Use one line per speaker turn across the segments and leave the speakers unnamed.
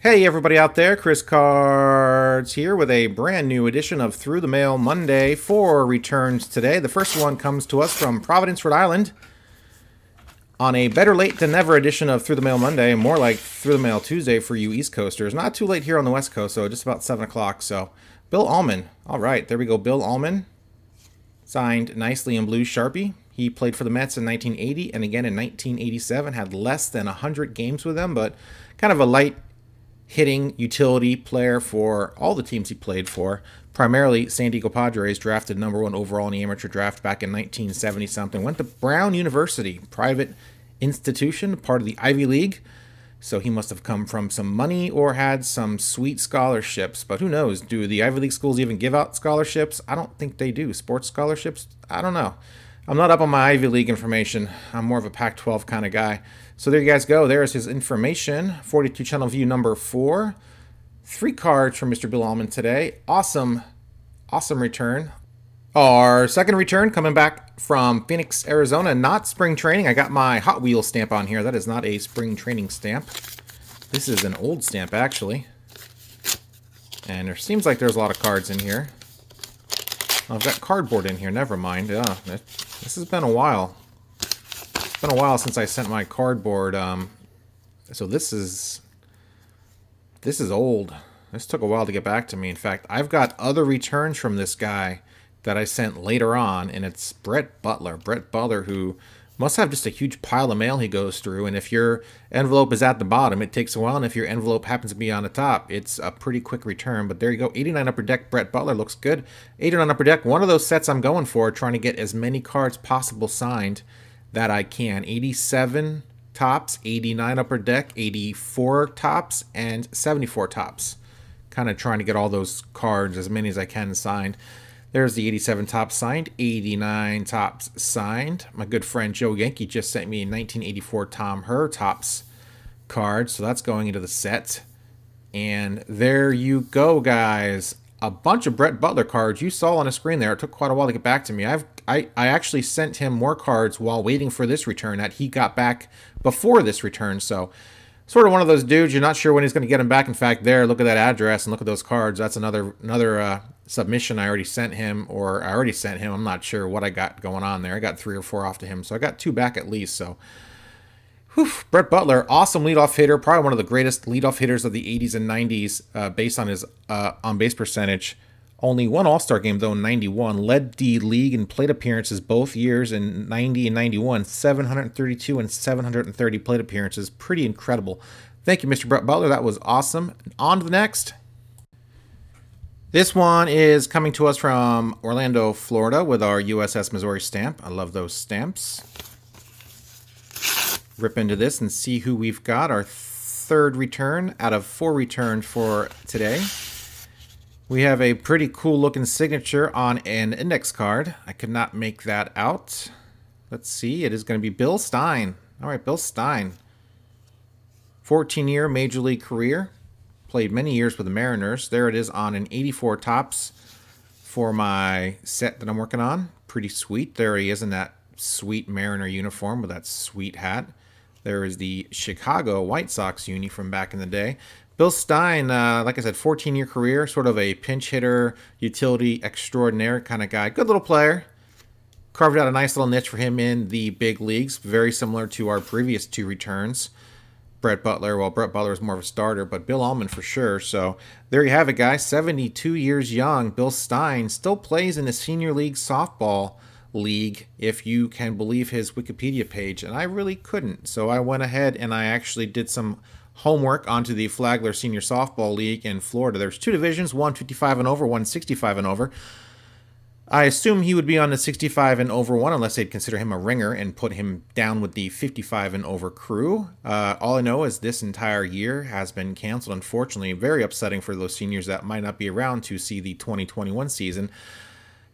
Hey everybody out there, Chris Cards here with a brand new edition of Through the Mail Monday. 4 returns today. The first one comes to us from Providence, Rhode Island on a better late than never edition of Through the Mail Monday, more like Through the Mail Tuesday for you East Coasters. Not too late here on the West Coast, so just about 7 o'clock. So, Bill Allman. All right, there we go. Bill Allman, signed nicely in blue Sharpie. He played for the Mets in 1980 and again in 1987. Had less than 100 games with them, but kind of a light hitting utility player for all the teams he played for. Primarily San Diego Padres, drafted #1 overall in the amateur draft back in 1970-something. Went to Brown University, private institution, part of the Ivy League. So he must have come from some money or had some sweet scholarships. But who knows? Do the Ivy League schools even give out scholarships? I don't think they do. Sports scholarships? I don't know. I'm not up on my Ivy League information. I'm more of a Pac-12 kind of guy. So there you guys go. There's his information. 42 channel view number 4. 3 cards from Mr. Bill Allman today. Awesome return. Our second return coming back from Phoenix, Arizona. Not spring training. I got my Hot Wheels stamp on here. That is not a spring training stamp. This is an old stamp, actually. And there seems like there's a lot of cards in here. Oh, I've got cardboard in here. Never mind. This has been a while. It's been a while since I sent my cardboard. So this is old. This took a while to get back to me. In fact, I've got other returns from this guy that I sent later on, and it's Brett Butler. Brett Butler, who must have just a huge pile of mail he goes through, and if your envelope is at the bottom, it takes a while, and if your envelope happens to be on the top, it's a pretty quick return. But there you go, 89 Upper Deck Brett Butler, looks good. 89 Upper Deck, one of those sets I'm going for, trying to get as many cards possible signed that I can. 87 tops, 89 Upper Deck, 84 tops, and 74 tops. Kind of trying to get all those cards, as many as I can, signed. There's the 87 tops signed, 89 tops signed. My good friend Joe Yankee just sent me a 1984 Tom Herr tops card, so that's going into the set. And there you go, guys. A bunch of Brett Butler cards you saw on the screen there. It took quite a while to get back to me. I actually sent him more cards while waiting for this return that he got back before this return, so sort of one of those dudes, you're not sure when he's going to get them back. In fact, there, look at that address and look at those cards. That's another submission I already sent him, or I already sent him. I'm not sure what I got going on there. I got 3 or 4 off to him, so I got 2 back at least. So, whew, Brett Butler, awesome leadoff hitter, probably one of the greatest leadoff hitters of the 80s and 90s based on his on-base percentage. Only 1 All-Star game, though, in 91. Led the league in plate appearances both years in 90 and 91. 732 and 730 plate appearances. Pretty incredible. Thank you, Mr. Brett Butler. That was awesome. On to the next. This one is coming to us from Orlando, Florida with our USS Missouri stamp. I love those stamps. Rip into this and see who we've got. Our 3rd return out of 4 returned for today. We have a pretty cool looking signature on an index card. I could not make that out. Let's see. It is going to be Bill Stein. All right, Bill Stein. 14-year Major League career. Played many years with the Mariners. There it is on an 84 tops for my set that I'm working on. Pretty sweet. There he is in that sweet Mariner uniform with that sweet hat. There is the Chicago White Sox uni from back in the day. Bill Stein, like I said, 14-year career, sort of a pinch hitter, utility extraordinaire kind of guy. Good little player. Carved out a nice little niche for him in the big leagues, very similar to our previous 2 returns. Brett Butler, well, Brett Butler is more of a starter, but Bill Allman for sure. So there you have it, guys. 72 years young. Bill Stein still plays in the Senior League Softball League, if you can believe his Wikipedia page, and I really couldn't. So I went ahead and I actually did some homework onto the Flagler Senior Softball League in Florida. There's 2 divisions, 155 and over, 165 and over. I assume he would be on the 65 and over one unless they'd consider him a ringer and put him down with the 55 and over crew. All I know is this entire year has been canceled, unfortunately. Very upsetting for those seniors that might not be around to see the 2021 season.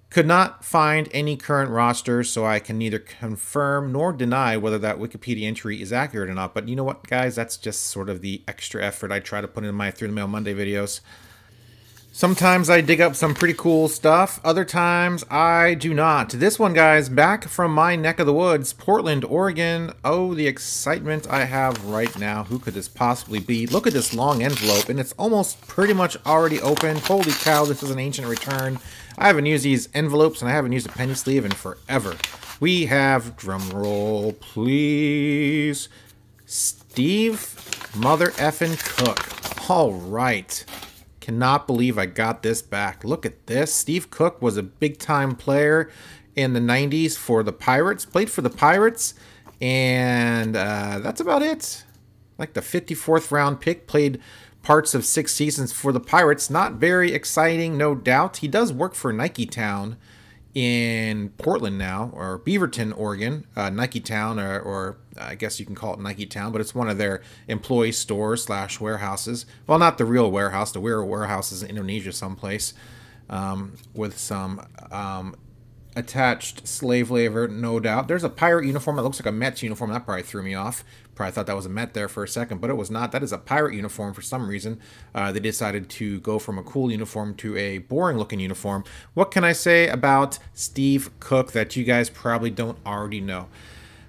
Could not find any current rosters, so I can neither confirm nor deny whether that Wikipedia entry is accurate or not. But you know what, guys? That's just sort of the extra effort I try to put in my Through the Mail Monday videos. Sometimes I dig up some pretty cool stuff. Other times I do not. This one, guys, back from my neck of the woods, Portland, Oregon. Oh, the excitement I have right now. Who could this possibly be? Look at this long envelope, and it's almost pretty much already open. Holy cow, this is an ancient return. I haven't used these envelopes, and I haven't used a penny sleeve in forever. We have, drum roll, please, Steve Mother Effin' Cooke. All right. Cannot believe I got this back. Look at this. Steve Cooke was a big-time player in the 90s for the Pirates. Played for the Pirates, and that's about it. Like the 54th round pick. Played parts of 6 seasons for the Pirates. Not very exciting, no doubt. He does work for Nike Town in Portland now, or Beaverton, Oregon. Nike Town, or I guess you can call it Nike Town, but it's one of their employee stores / warehouses. Well, not the real warehouse. The real warehouse is in Indonesia someplace, with some attached slave labor, no doubt. There's a pirate uniform that looks like a Mets uniform. That probably threw me off. Probably thought that was a Met there for a second, but it was not. That is a pirate uniform for some reason. They decided to go from a cool uniform to a boring-looking uniform. What can I say about Steve Cooke that you guys probably don't already know?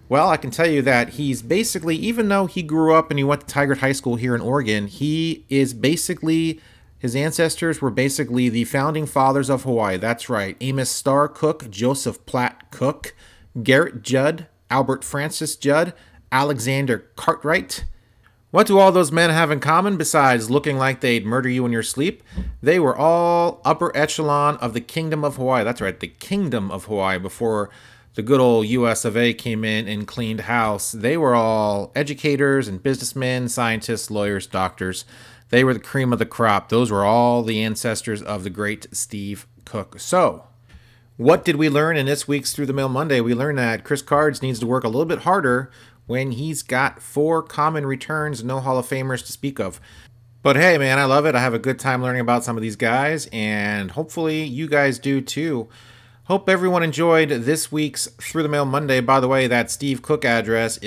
Well, I can tell you that he's basically, even though he grew up and he went to Tigard High School here in Oregon, he is basically, his ancestors were basically the founding fathers of Hawaii. That's right. Amos Starr Cooke, Joseph Platt Cooke, Garrett Judd, Albert Francis Judd, Alexander Cartwright. What do all those men have in common besides looking like they'd murder you in your sleep? They were all upper echelon of the Kingdom of Hawaii. That's right, the Kingdom of Hawaii before the good old US of A came in and cleaned house. They were all educators and businessmen, scientists, lawyers, doctors. They were the cream of the crop. Those were all the ancestors of the great Steve Cooke. So, what did we learn in this week's Through the Mail Monday? We learned that Chris Cards needs to work a little bit harder when he's got 4 common returns and no Hall of Famers to speak of. But hey, man, I love it. I have a good time learning about some of these guys, and hopefully you guys do too. Hope everyone enjoyed this week's Through the Mail Monday. By the way, that Steve Cooke address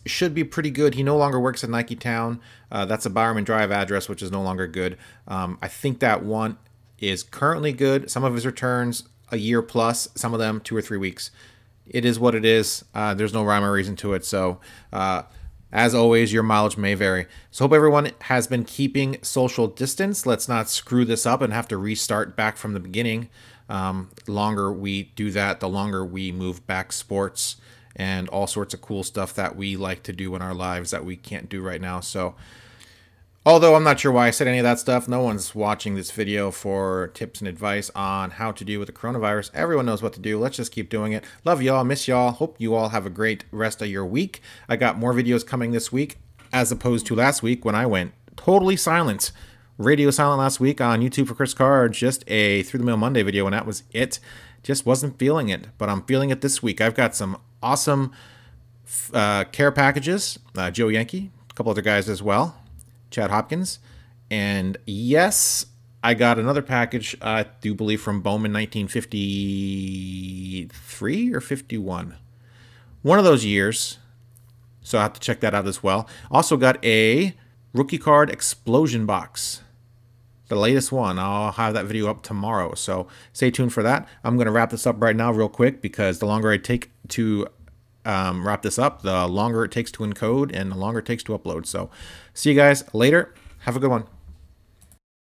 should be pretty good. He no longer works at Nike Town. That's a Bowerman Drive address, which is no longer good. I think that one is currently good. Some of his returns a year plus, some of them 2 or 3 weeks. It is what it is. There's no rhyme or reason to it. So, as always, your mileage may vary. So hope everyone has been keeping social distance. Let's not screw this up and have to restart back from the beginning. The longer we do that, the longer we move back sports and all sorts of cool stuff that we like to do in our lives that we can't do right now. So, although I'm not sure why I said any of that stuff, no one's watching this video for tips and advice on how to deal with the coronavirus. Everyone knows what to do. Let's just keep doing it. Love y'all. Miss y'all. Hope you all have a great rest of your week. I got more videos coming this week as opposed to last week when I went totally silent. Radio silent last week on YouTube for Chris Cards. Just a Through the Mail Monday video, and that was it. Just wasn't feeling it, but I'm feeling it this week. I've got some awesome care packages. Joe Yankee, a couple other guys as well. Chad Hopkins. And yes, I got another package, I do believe, from Bowman 1953 or 51. One of those years. So I have to check that out as well. Also got a rookie card explosion box. The latest one. I'll have that video up tomorrow. So stay tuned for that. I'm going to wrap this up right now real quick because the longer I take to wrap this up, the longer it takes to encode and the longer it takes to upload. So see you guys later. Have a good one.